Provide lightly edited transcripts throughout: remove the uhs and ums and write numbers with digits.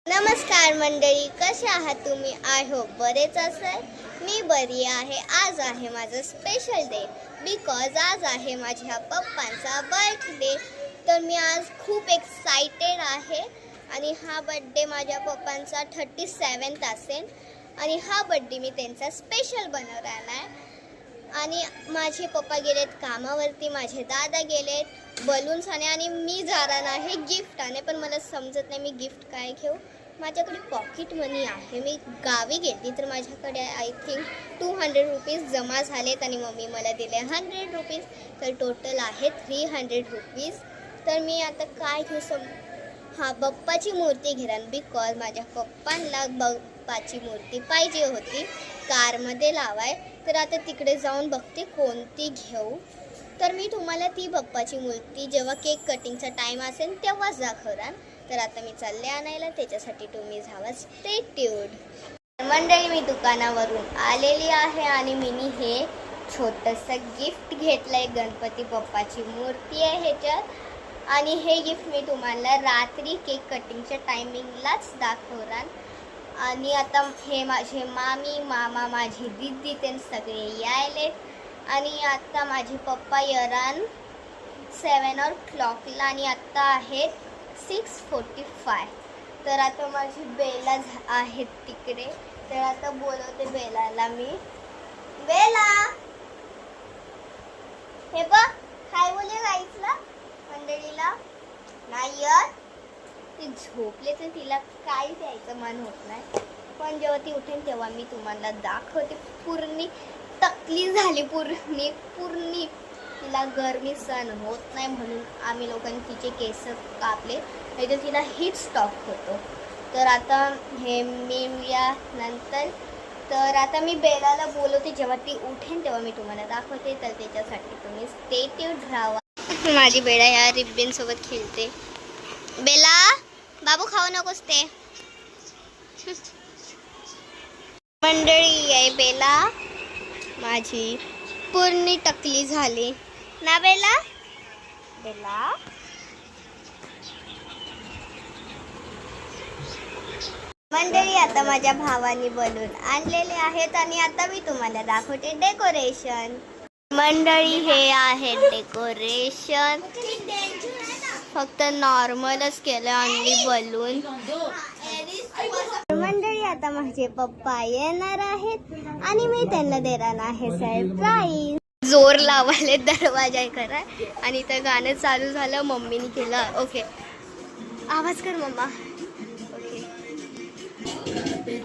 नमस्कार मंडळी, कसे आहात तुम्ही? आय होप बरेच असेल. मी बरी आहे. आज आहे माझं स्पेशल डे बिकॉज आज आहे माझ्या पप्पांचा बर्थडे. तर मी आज खूप एक्साइटेड आहे आणि हा बर्थडे माझ्या पप्पांचा 37th असेल आणि हा बर्थडे मी त्यांचा स्पेशल बनवणार आहे. आणि माझे पप्पा गेलेत कामावरती, माझे दादा गेलेत बलून्स आणे आणि मी जाणार आहे गिफ्ट आणे. पण मला समजत नाही मी गिफ्ट काय घेऊ. माझ्याकडे पॉकेट मनी आहे. मी गावी गेली तर माझ्याकडे आय थिंक 200 रुपीज जमा झालेत आणि मम्मी मला दिले 100 रुपीज. तर टोटल आहे 300 रुपीज. तर मी आता काय घेऊ बाप्पाची मूर्ती घेणार बिकॉज माझ्या पप्पांना बाप्पाची मूर्ती पाहिजे होती कारमध्ये लावाय. तर आता तिकडे जाऊन बघते कोणती घेऊ. तर मी तुम्हाला ती बाप्पाची मूर्ती जेव्हा केक कटिंगचा टाईम असेल तेव्हाच दाखवणार. तर आता मी चालले आणायला, त्याच्यासाठी तुम्ही जावा स्टे ट्यून्ड. मंडळी, मी दुकानावरून आलेली आहे आणि मी हे छोटंसं गिफ्ट घेतलं आहे. गणपती बाप्पाची मूर्ती आहे ह्याच्यात. आणि हे गिफ्ट मी तुम्हाला रात्री केक कटिंगच्या टायमिंगलाच दाखवणार. आणि आता हे माझे मामी मामा माझी दीदी ते सगळे यायले. आणि आता माझे पप्पा येरान 7 o'clock आणि आत्ता आहेत 6:45. तर आता माझी बेला आहेत तिकडे. तर आता बोलवते बेलाला मी. बेला, हे बघ काय बोलले गाईसला मंडळीला नाही येत. ती झोपले तर तिला काय द्यायचं मन होत नाही. पण जेव्हा ती उठेल तेव्हा मी तुम्हाला दाखवते. पूर्ण टकली झाली, पूर्ण तिला गरमी सहन होत नाही म्हणून आम्ही लोकांनी तिचे केस कापले, नाही तर तिला हीट स्टॉक होतो. तर आता हे मी या नंतर तर आता मी बेलाला बोलवते. जेव्हा ती उठेल तेव्हा मी तुम्हाला दाखवते. तर त्याच्यासाठी तुम्ही स्टे ट्यून्ड राहा. माझी बेला या रिब्बिन सोबत खेळते. बेला बाबू खाऊ नकोस ते. मंडळी आहे बेला माझी पूर्ण टकली झाली ना बेला. बेला मंडळी, आता माझ्या भावाने बलून आणलेले आहेत आणि आता मी तुम्हाला दाखवते डेकोरेशन. मंडळी, हे आहे डेकोरेशन. फक्त नॉर्मलच केलं आणि बलून. मंडळी, आता माझे पप्पा येणार आहेत आणि मी त्यांना देणार आहे सरप्राईज. जोर लावायला दरवाजा करा आणि तर गाणं चालू झालं. मम्मीने केलं ओके. आवाज कर मम्मा. ओके. Happy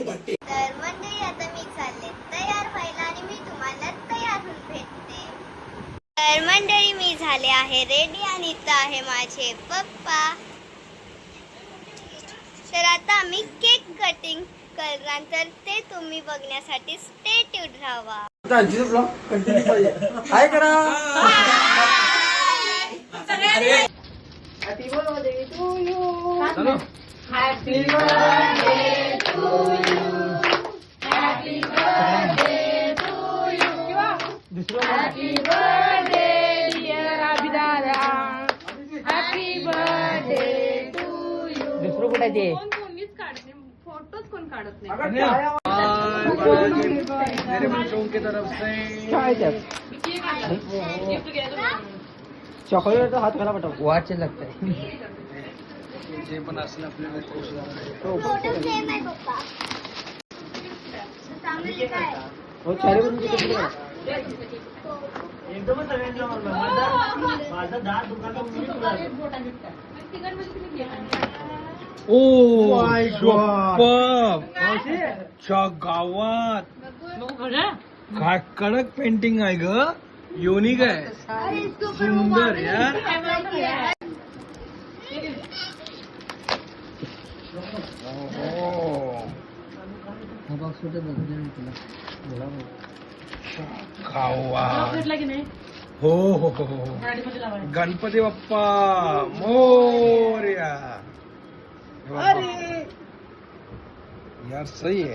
birthday. तर मंडळी, आता मी चालले तयार व्हायला आणि मी तुम्हाला तयार होऊन भेटते. तर मंडळी, मी झाले आहे रेडी आणि इथं आहे माझे पप्पा. तर आता आम्ही केक कटिंग करणार. तर ते तुम्ही बघण्यासाठी स्टे ट्यून्ड राहा. हाय करा. Happy birthday to you. Happy birthday to you. Happy birthday to you. Happy birthday dear Abhidara. Happy birthday to you. दुसरं कुठाचे कोणीच काढत नाही फोटोच कोण काढत नाही. मेरे बच्चों की तरफ से चॉकलेट तो हाथ खराब हटाओ. वॉच लगता है. जे पण असलं आपल्याला वो चारी बरून किती किती एकदमच सगळ्यांच्या माझा 10 दुकानात ओ च्या गावात काय कडक पेंटिंग आहे ग. युनिक आहे, सुंदर यार. खावा हो हो हो हो. गणपती बाप्पा मोरया. यार सही है.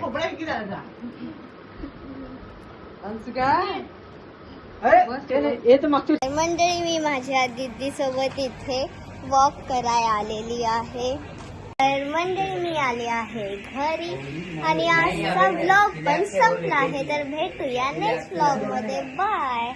तर मंडळी मी माझ्या दीदी सोबत इथे वॉक करायला आलेली आहे. तर मंडळी मी आले आहे घरी आणि आजचा ब्लॉग पण संपला आहे. तर भेटूया नेक्स्ट ब्लॉग मध्ये. बाय.